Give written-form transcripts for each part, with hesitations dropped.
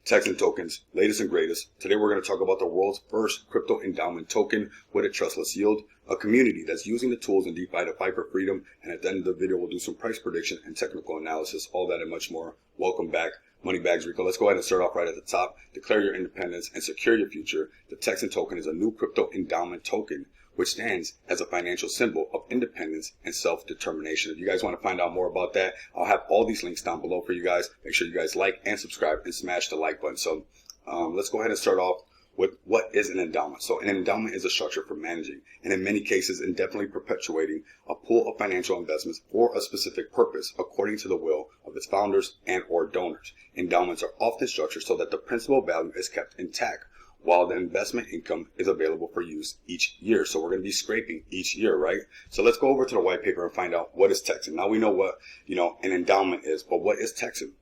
TEXAN Tokens, latest and greatest. Today we're going to talk about the world's first crypto endowment token with a trustless yield, a community that's using the tools in DeFi to fight for freedom, and at the end of the video we'll do some price prediction and technical analysis, all that and much more. Welcome back, Moneybags Rico. Let's go ahead and start off right at the top. Declare your independence and secure your future. The TEXAN Token is a new crypto endowment token which stands as a financial symbol of independence and self-determination. If you guys want to find out more about that, I'll have all these links down below for you guys. Make sure you guys like and subscribe and smash the like button. So let's go ahead and start off with what is an endowment. So an endowment is a structure for managing and in many cases indefinitely perpetuating a pool of financial investments for a specific purpose according to the will of its founders and or donors. Endowments are often structured so that the principal value is kept intact, while the investment income is available for use each year. So we're going to be scraping each year, right? So let's go over to the white paper and find out what is TEXAN. Now we know what, an endowment is, but what is TEXAN?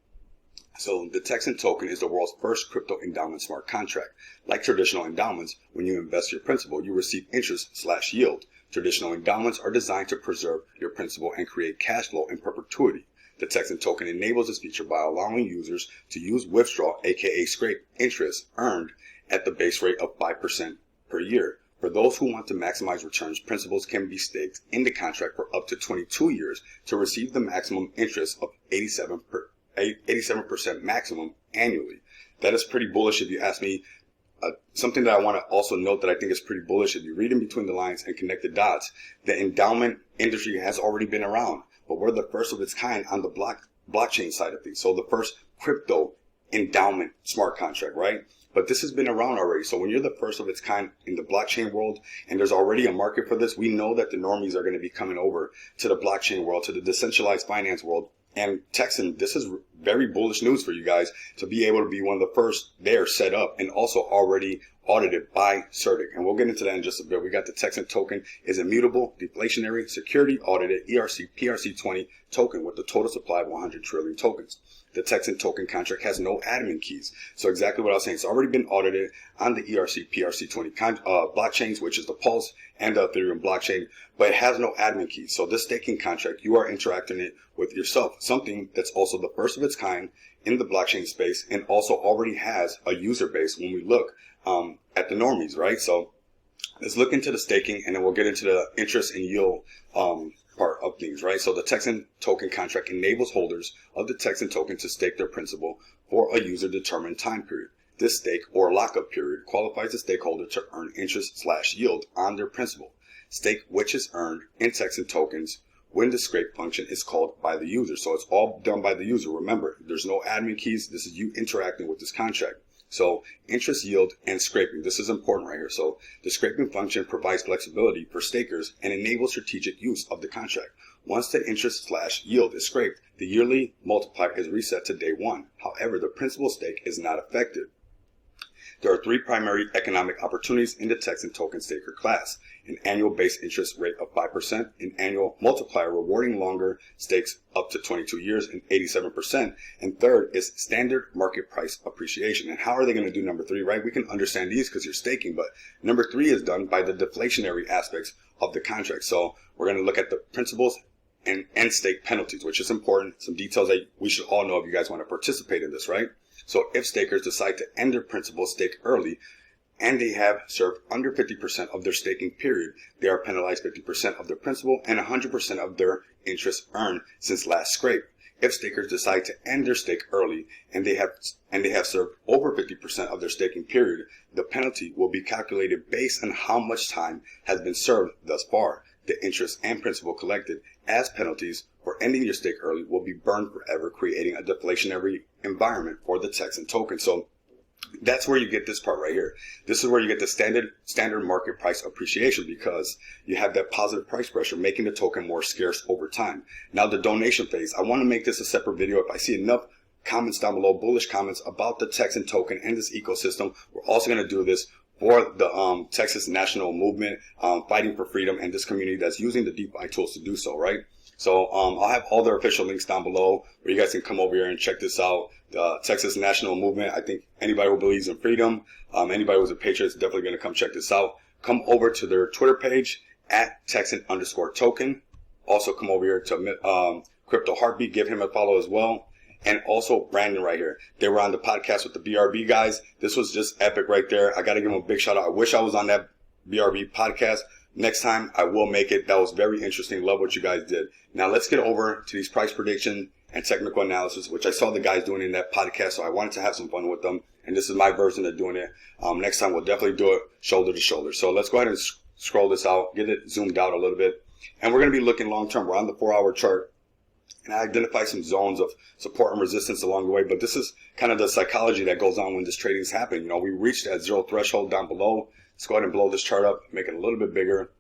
So the TEXAN token is the world's first crypto endowment smart contract. Like traditional endowments, when you invest your principal, you receive interest/yield. Traditional endowments are designed to preserve your principal and create cash flow in perpetuity. The TEXAN token enables this feature by allowing users to use withdrawal, aka scrape, interest earned at the base rate of 5% per year. For those who want to maximize returns, principals can be staked in the contract for up to 22 years to receive the maximum interest of 87% maximum annually. That is pretty bullish if you ask me. Something that I want to also note that I think is pretty bullish, if you read in between the lines and connect the dots, the endowment industry has already been around, but we're the first of its kind on the blockchain side of things. So the first crypto endowment smart contract, right? But this has been around already. So when you're the first of its kind in the blockchain world and there's already a market for this, we know that the normies are going to be coming over to the blockchain world, to the decentralized finance world. And TEXAN, this is very bullish news for you guys to be able to be one of the first there set up and also already audited by CERTIC. And we'll get into that in just a bit. We got the TEXAN token is immutable, deflationary, security audited, ERC, PRC20 token with a total supply of 100 trillion tokens. The TEXAN token contract has no admin keys. So exactly what I was saying, it's already been audited on the ERC, PRC20 blockchains, which is the Pulse and the Ethereum blockchain, but it has no admin keys. So this staking contract, you are interacting it with yourself, something that's also the first of its kind in the blockchain space and also already has a user base when we look at the normies, right? So let's look into the staking and then we'll get into the interest and yield part of things, right? So the TEXAN token contract enables holders of the TEXAN token to stake their principal for a user-determined time period. This stake or lockup period qualifies the stakeholder to earn interest/yield on their principal. Stake which is earned in TEXAN tokens when the scrape function is called by the user. So it's all done by the user. Remember, there's no admin keys. This is you interacting with this contract. So interest, yield, and scraping. This is important right here. So the scraping function provides flexibility for stakers and enables strategic use of the contract. Once the interest/yield is scraped, the yearly multiplier is reset to day one. However, the principal stake is not affected. There are three primary economic opportunities in the TEXAN token staker class: an annual base interest rate of 5%, an annual multiplier rewarding longer stakes up to 22 years and 87%, and third is standard market price appreciation. And how are they going to do number three, right? We can understand these because you're staking, but number three is done by the deflationary aspects of the contract. So we're going to look at the principles and end stake penalties, which is important. Some details that we should all know if you guys want to participate in this, right? So if stakers decide to end their principal stake early and they have served under 50% of their staking period, they are penalized 50% of their principal and 100% of their interest earned since last scrape. If stakers decide to end their stake early and they have served over 50% of their staking period, the penalty will be calculated based on how much time has been served thus far. The interest and principal collected as penalties for ending your stake early will be burned forever, creating a deflationary environment for the TEXAN token. So that's where you get this part right here. This is where you get the standard market price appreciation because you have that positive price pressure, making the token more scarce over time. Now the donation phase, I want to make this a separate video. If I see enough comments down below, bullish comments about the TEXAN token and this ecosystem, we're also going to do this for the Texas national movement, fighting for freedom, and this community that's using the DeFi tools to do so, right? So I'll have all their official links down below where you guys can come over here and check this out. The Texas national movement, I think anybody who believes in freedom, anybody who's a patriot is definitely going to come check this out. Come over to their Twitter page at TEXAN_token. Also come over here to Crypto Heartbeat, give him a follow as well. and also Brandon right here. They were on the podcast with the BRB guys. This was just epic right there. I got to give them a big shout out. I wish I was on that BRB podcast. Next time I will make it. That was very interesting. Love what you guys did. Now let's get over to these price prediction and technical analysis, which I saw the guys doing in that podcast. So I wanted to have some fun with them. And this is my version of doing it. Next time we'll definitely do it shoulder to shoulder. So let's go ahead and scroll this out, get it zoomed out a little bit. And we're going to be looking long term. We're on the 4-hour chart. And I identify some zones of support and resistance along the way. But this is kind of the psychology that goes on when this trading is happening. You know, we reached that zero threshold down below. Let's go ahead and blow this chart up, make it a little bit bigger.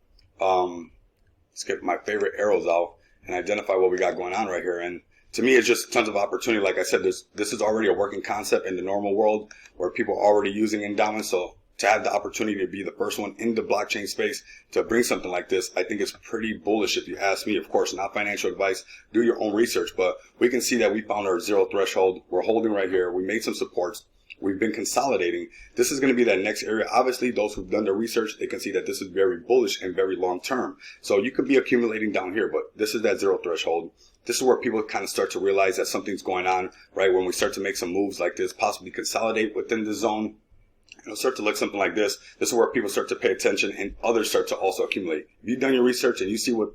Let's get my favorite arrows out and identify what we got going on right here. And to me, it's just tons of opportunity. Like I said, this is already a working concept in the normal world where people are already using endowment. So to have the opportunity to be the first one in the blockchain space to bring something like this, I think it's pretty bullish if you ask me. Of course, not financial advice. Do your own research. But we can see that we found our zero threshold. We're holding right here. We made some supports. We've been consolidating. This is going to be that next area. Obviously, those who've done their research, they can see that this is very bullish and very long term. So you could be accumulating down here, but this is that zero threshold. This is where people kind of start to realize that something's going on, right? When we start to make some moves like this, possibly consolidate within the zone, it'll start to look something like this. This is where people start to pay attention and others start to also accumulate. If you've done your research and you see what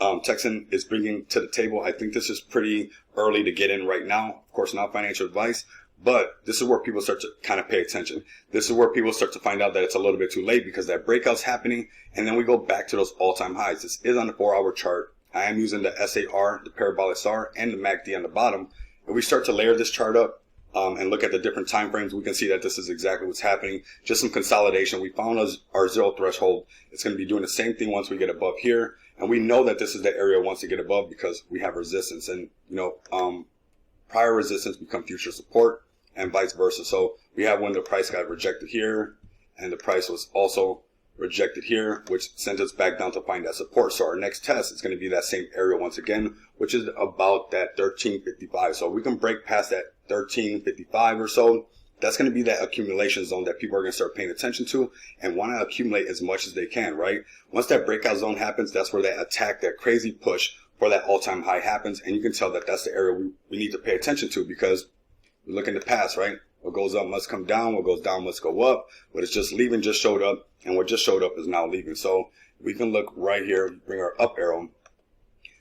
TEXAN is bringing to the table, I think this is pretty early to get in right now. Of course, not financial advice. But this is where people start to kind of pay attention. This is where people start to find out that it's a little bit too late because that breakout's happening. And then we go back to those all-time highs. This is on the 4-hour chart. I am using the SAR, the parabolic SAR, and the MACD on the bottom. If we start to layer this chart up and look at the different time frames, we can see that this is exactly what's happening. Just some consolidation. We found our zero threshold. It's going to be doing the same thing once we get above here. And we know that this is the area once we get above because we have resistance. And, you know, prior resistance become future support, and vice versa. So we have when the price got rejected here and the price was also rejected here, which sent us back down to find that support. So our next test is going to be that same area once again, which is about that 1355. So we can break past that 1355 or so. That's going to be that accumulation zone that people are going to start paying attention to and want to accumulate as much as they can, right? Once that breakout zone happens, that's where that attack, that crazy push for that all-time high happens. And you can tell that that's the area we need to pay attention to because we look in the past, right? What goes up must come down. What goes down must go up. What is just leaving just showed up. And what just showed up is now leaving. So we can look right here, bring our up arrow.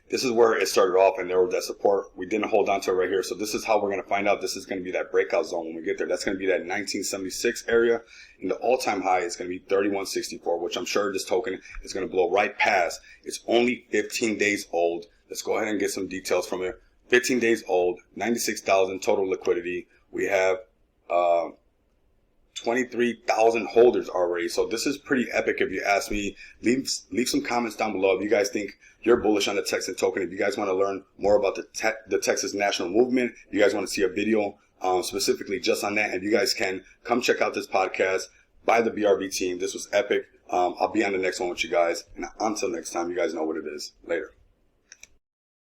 This is where it started off and there was that support. We didn't hold on to it right here. So this is how we're going to find out this is going to be that breakout zone when we get there. That's going to be that 1976 area. And the all-time high is going to be 3164, which I'm sure this token is going to blow right past. It's only 15 days old. Let's go ahead and get some details from it. 15 days old, 96,000 total liquidity. We have 23,000 holders already. So this is pretty epic if you ask me. Leave some comments down below if you guys think you're bullish on the TEXAN token. If you guys want to learn more about the Texas National Movement, if you guys want to see a video specifically just on that, and you guys can come check out this podcast by the BRB team. This was epic. I'll be on the next one with you guys. And until next time, you guys know what it is. Later.